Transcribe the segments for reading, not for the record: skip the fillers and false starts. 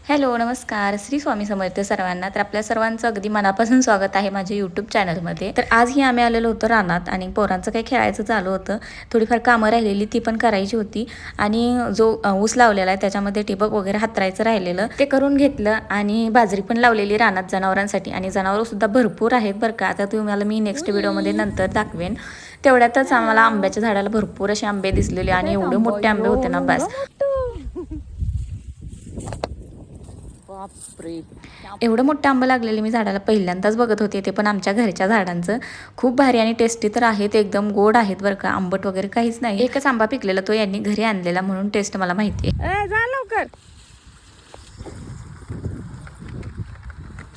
Hello, नमस्कार. श्री स्वामी समर्थ सर्वांना. तर आपल्या सर्वांचं अगदी मनापासून स्वागत आहे माझ्या यूट्यूब चॅनलमध्ये. तर आजही आम्ही आलेलो होतो रानात आणि पोरांचं काही खेळायचं चालू होतं. थोडीफार कामं राहिलेली ती पण करायची होती आणि जो ऊस लावलेला आहे त्याच्यामध्ये ठिबक वगैरे हातरायचं राहिलेलं ते करून घेतलं आणि बाजरी पण लावलेली रानात जनावरांसाठी आणि जनावरंसुद्धा भरपूर आहेत बरं का. आता तुम्हाला मी नेक्स्ट व्हिडिओमध्ये नंतर दाखवेन. तेवढ्यातच आम्हाला आंब्याच्या झाडाला भरपूर असे आंबे दिसलेले आणि एवढे मोठे आंबे होते ना बस. बापरे. एवढं मोठं आंबं लागलेले मी झाडाला पहिल्यांदाच बघत होते, ते पण आमच्या घरच्या झाडांचं. खूप भारी आणि टेस्टी तर आहेत, एकदम गोड आहेत बरं का, आंबट वगैरे काहीच नाही. एकच आंबा पिकलेला, तो यांनी घरी आणलेला म्हणून टेस्ट मला माहिती आहे. जा लवकर.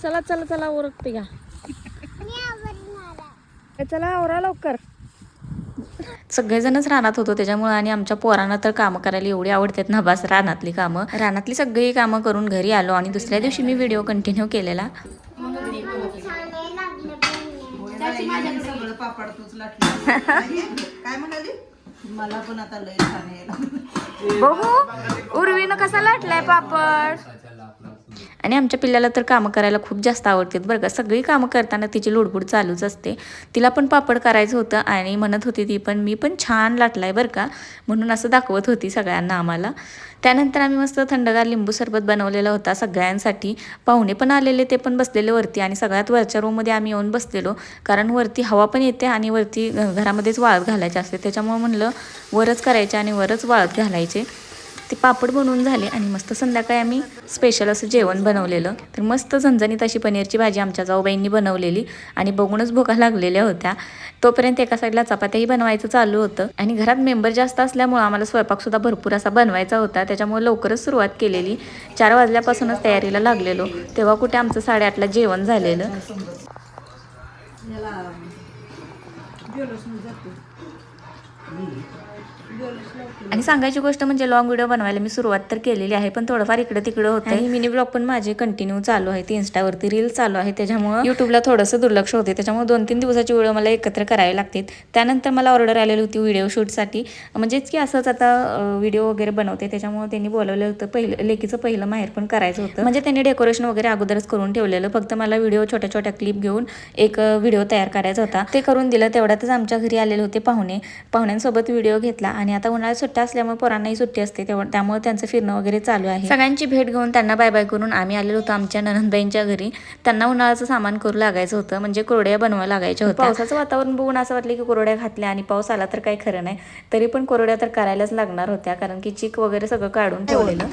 चला चला चला ओरखते का. चला आवरा लवकर. सगळेजणच रानात होतो त्याच्यामुळे आणि आमच्या पोरांना तर कामं करायला एवढी आवडतात ना बस. रानातली कामं, रानातली सगळी कामं करून घरी आलो आणि दुसऱ्या दिवशी मी व्हिडिओ कंटिन्यू केलेला. काय म्हणाली मला पण आता लय छान यायला. बघू उर्वीनं कसा लाटलाय पापड. आणि आमच्या पिल्ल्याला तर कामं करायला खूप जास्त आवडतात बरं का. सगळी कामं करताना तिची लुडबुड चालूच असते. तिला पण पापड करायचं होतं आणि म्हणत होती ती पण मी पण छान लाटलाय बरं का, म्हणून असं दाखवत होती सगळ्यांना आम्हाला. त्यानंतर आम्ही मस्त थंडगार लिंबू सरबत बनवलेला होता सगळ्यांसाठी. पाहुणे पण आलेले, ते पण बसलेले वरती आणि सगळ्यात वरच्या रूममध्ये आम्ही येऊन बसलेलो, कारण वरती हवा पण येते आणि वरती घरामध्येच वाळत घालायचे असते. त्याच्यामुळे म्हणलं वरच करायचे आणि वरच वाळत घालायचे. ते पापड बनवून झाले आणि मस्त संध्याकाळी आम्ही स्पेशल असं जेवण बनवलेलं. तर मस्त झणझणीत अशी पनीरची भाजी आमच्या जाऊबाईंनी बनवलेली आणि बघूनच भुका लागलेल्या होत्या. तोपर्यंत एका साईडला चपात्याही बनवायचं चालू होतं आणि घरात मेंबर जास्त असल्यामुळं आम्हाला स्वयंपाकसुद्धा भरपूर असा बनवायचा होता. त्याच्यामुळे लवकरच सुरुवात केलेली. 4 वाजल्यापासूनच तयारीला लागलेलो, तेव्हा कुठे आमचं 8:30ला जेवण झालेलं. आणि सांगायची गोष्ट म्हणजे लॉंग व्हिडिओ बनवायला मी सुरुवात तर केलेली आहे, पण थोडंफार इकडं तिकडं होतं आणि मिनी ब्लॉग पण माझे कंटिन्यू चालू आहे. इन्स्टावरती रील चालू आहे, त्याच्यामुळे युट्यूबला थोडंसं दुर्लक्ष होते. त्याच्यामुळे 2-3 दिवसाची व्हिडिओ मला एकत्र करावे लागतील. त्यानंतर मला ऑर्डर आलेली होती व्हिडिओ शूटसाठी, म्हणजेच की असंच आता व्हिडिओ वगैरे बनवते. त्याच्यामुळे त्यांनी बोलवलं होतं, पहिलं लेकीचं पहिलं माहेर पण करायचं होतं. म्हणजे त्यांनी डेकोरेशन वगैरे अगोदरच करून ठेवलेलं, फक्त मला व्हिडिओ छोट्या छोट्या क्लिप घेऊन एक व्हिडिओ तयार करायचा होता. ते करून दिलं. तेवढ्यातच आमच्या घरी आलेले होते पाहुण्यांसोबत व्हिडिओ घेतला आणि आता उन्हाळ्यात सुट्ट्या असल्यामुळे पोरांनाही सुट्टी असते, त्यामुळे त्यांचं फिरणं वगैरे चालू आहे. सगळ्यांची भेट घेऊन त्यांना बाय बाय करून आम्ही आलेलो होतो आमच्या ननंदबाईंच्या घरी. त्यांना उन्हाळ्याचं सामान करू लागायचं होतं, म्हणजे कुरड्या बनवायला लागायच्या होत्या. पावसाचं वातावरण बघून असं वाटलं की कुरड्या घातल्या आणि पाऊस आला तर काही खरं नाही. तरी पण कुरड्या तर करायलाच लागणार होत्या, कारण की चिक वगैरे सगळं काढून ठेवलेलं.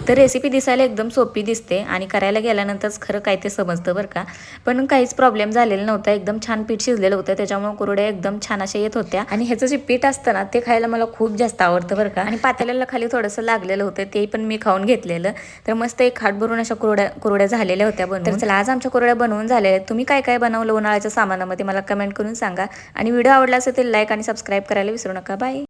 तर रेसिपी दिसायला एकदम सोपी दिसते आणि करायला गेल्यानंतरच खरं काय ते समजतं बरं का. पण काहीच प्रॉब्लेम झालेला नव्हता, एकदम छान पीठ शिजलेलं होतं, त्याच्यामुळे कुरड्या एकदम छान अशा येत होत्या. आणि ह्याचं जे पीठ असतं ना ते खायला मला खूप जास्त आवडतं बरं का. आणि पातेल्याला खाली थोडंसं लागलेलं होतं, ते पण मी खाऊन घेतलेलं. तर मस्त एक हात भरून अशा कुरड्या झालेल्या होत्या बनवून. तर चला, आज आमच्या कुरड्या बनवून झालेल्या आहेत. तुम्ही काय काय बनवलं उन्हाळ्याच्या सामानामध्ये मला कमेंट करून सांगा आणि व्हिडिओ आवडला असेल तर लाईक आणि सबस्क्राईब करायला विसरू नका. बाय.